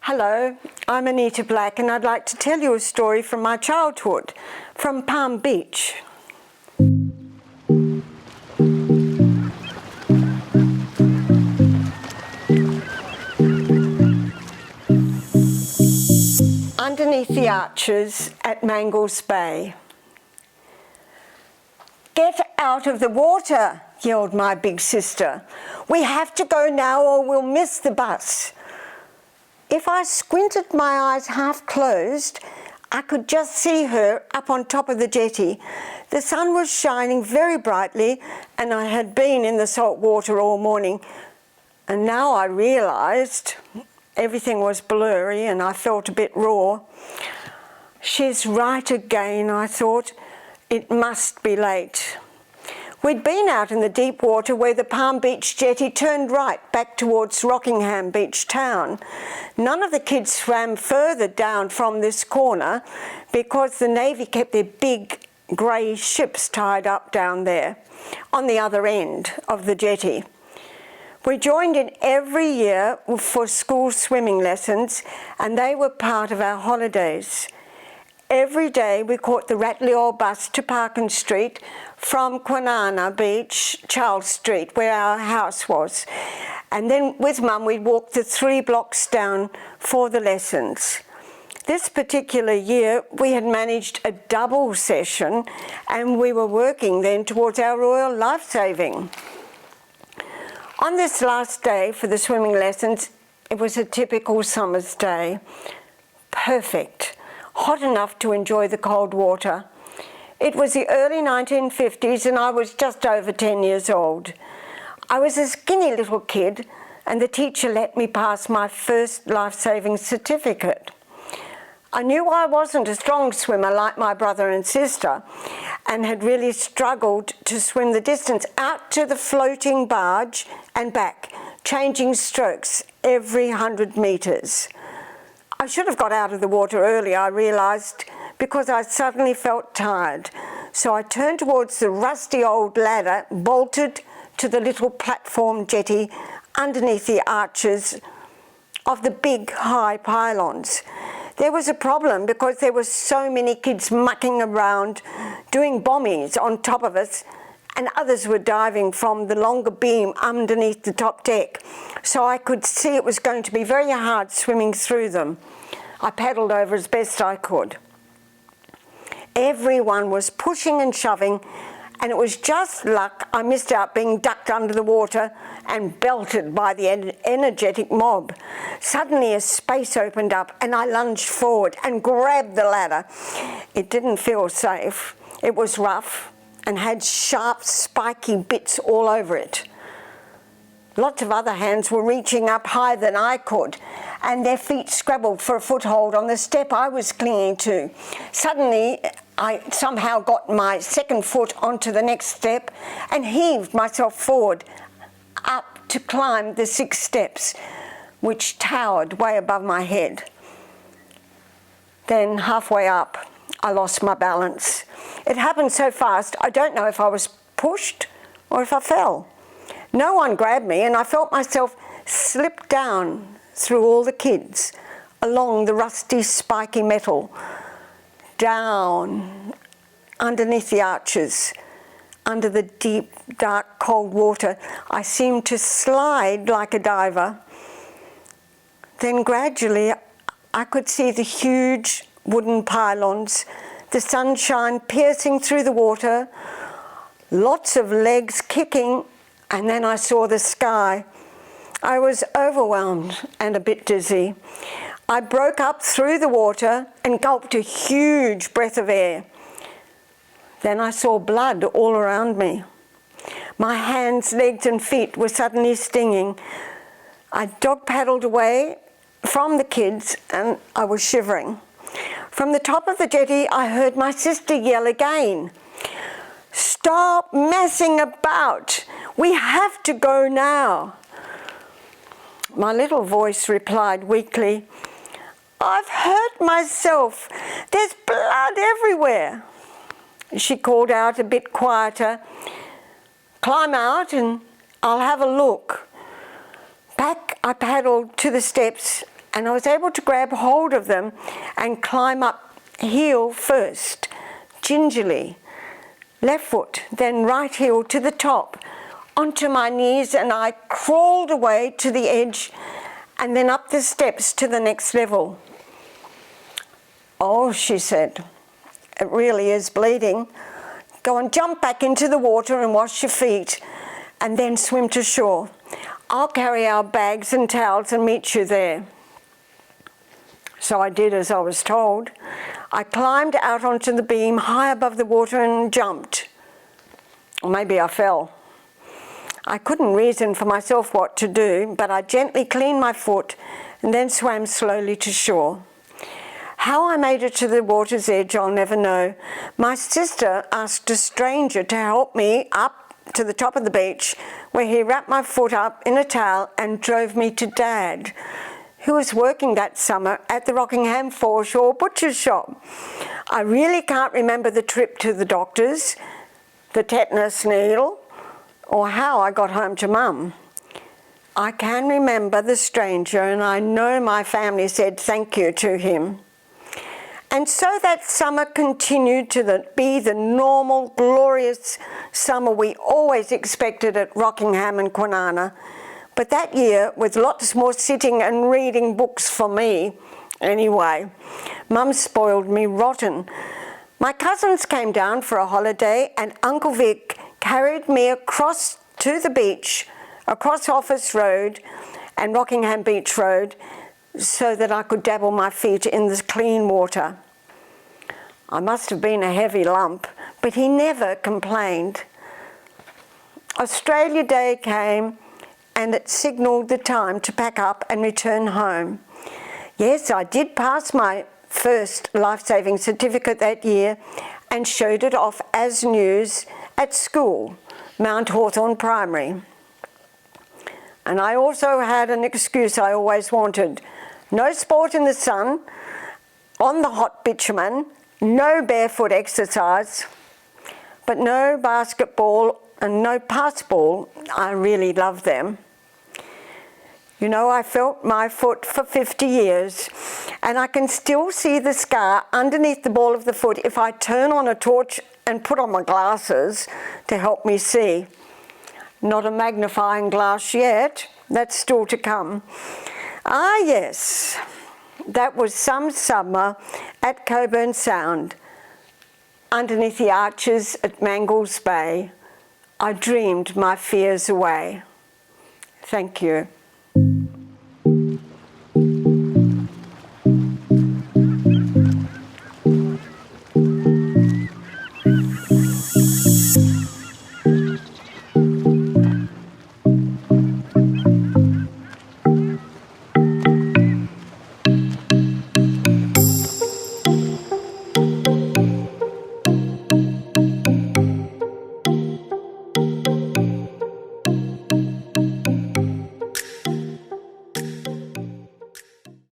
Hello, I'm Anita Black and I'd like to tell you a story from my childhood, from Palm Beach. Underneath the arches at Mangles Bay. "Get out of the water," yelled my big sister. "We have to go now or we'll miss the bus." If I squinted my eyes half closed, I could just see her up on top of the jetty. The sun was shining very brightly and I had been in the salt water all morning. And now I realised everything was blurry and I felt a bit raw. She's right again, I thought. It must be late. We'd been out in the deep water where the Palm Beach jetty turned right back towards Rockingham beach town. None of the kids swam further down from this corner because the Navy kept their big grey ships tied up down there on the other end of the jetty. We joined in every year for school swimming lessons and they were part of our holidays. Every day we caught the Rattly old bus to Parkin Street from Kwinana Beach, Charles Street, where our house was. And then with Mum we'd walk the 3 blocks down for the lessons. This particular year we had managed a double session and we were working then towards our Royal Lifesaving. On this last day for the swimming lessons, it was a typical summer's day. Perfect. Hot enough to enjoy the cold water. It was the early 1950s and I was just over 10 years old. I was a skinny little kid and the teacher let me pass my first life-saving certificate. I knew I wasn't a strong swimmer like my brother and sister and had really struggled to swim the distance out to the floating barge and back, changing strokes every 100 metres. I should have got out of the water early, I realised, because I suddenly felt tired. So I turned towards the rusty old ladder, bolted to the little platform jetty underneath the arches of the big high pylons. There was a problem because there were so many kids mucking around, doing bombies on top of us, and others were diving from the longer beam underneath the top deck. So I could see it was going to be very hard swimming through them. I paddled over as best I could. Everyone was pushing and shoving, and it was just luck I missed out being ducked under the water and belted by the energetic mob. Suddenly a space opened up and I lunged forward and grabbed the ladder. It didn't feel safe. It was rough and had sharp, spiky bits all over it. Lots of other hands were reaching up higher than I could, and their feet scrabbled for a foothold on the step I was clinging to. Suddenly, I somehow got my second foot onto the next step and heaved myself forward up to climb the 6 steps, which towered way above my head. Then, halfway up, I lost my balance. It happened so fast, I don't know if I was pushed or if I fell. No one grabbed me and I felt myself slip down through all the kids, along the rusty, spiky metal, down underneath the arches, under the deep, dark, cold water. I seemed to slide like a diver. Then gradually I could see the huge wooden pylons, the sunshine piercing through the water, lots of legs kicking, and then I saw the sky. I was overwhelmed and a bit dizzy. I broke up through the water and gulped a huge breath of air. Then I saw blood all around me. My hands, legs and feet were suddenly stinging. I dog paddled away from the kids and I was shivering. From the top of the jetty I heard my sister yell again, "Stop messing about! We have to go now." My little voice replied weakly, "I've hurt myself. There's blood everywhere." She called out a bit quieter, "Climb out and I'll have a look." Back I paddled to the steps and I was able to grab hold of them and climb up heel first, gingerly, left foot, then right heel to the top, onto my knees, and I crawled away to the edge and then up the steps to the next level. "Oh," she said, "it really is bleeding. Go and jump back into the water and wash your feet and then swim to shore. I'll carry our bags and towels and meet you there." So I did as I was told. I climbed out onto the beam high above the water and jumped. Or maybe I fell. I couldn't reason for myself what to do, but I gently cleaned my foot and then swam slowly to shore. How I made it to the water's edge, I'll never know. My sister asked a stranger to help me up to the top of the beach, where he wrapped my foot up in a towel and drove me to Dad, who was working that summer at the Rockingham foreshore butcher's shop. I really can't remember the trip to the doctors, the tetanus needle, or how I got home to Mum. I can remember the stranger, and I know my family said thank you to him. And so that summer continued to be the normal, glorious summer we always expected at Rockingham and Kwinana. But that year, with lots more sitting and reading books for me, anyway, Mum spoiled me rotten. My cousins came down for a holiday, and Uncle Vic carried me across to the beach, across Office Road and Rockingham Beach Road, so that I could dabble my feet in the clean water. I must have been a heavy lump, but he never complained. Australia Day came, and it signalled the time to pack up and return home. Yes, I did pass my first life-saving certificate that year and showed it off as news at school, Mount Hawthorn Primary. And I also had an excuse I always wanted. No sport in the sun, on the hot bitumen, no barefoot exercise, but no basketball and no passball. I really loved them. You know, I felt my foot for 50 years, and I can still see the scar underneath the ball of the foot if I turn on a torch and put on my glasses to help me see. Not a magnifying glass yet, that's still to come. Ah yes, that was some summer at Cockburn Sound, underneath the arches at Mangles Bay. I dreamed my fears away. Thank you.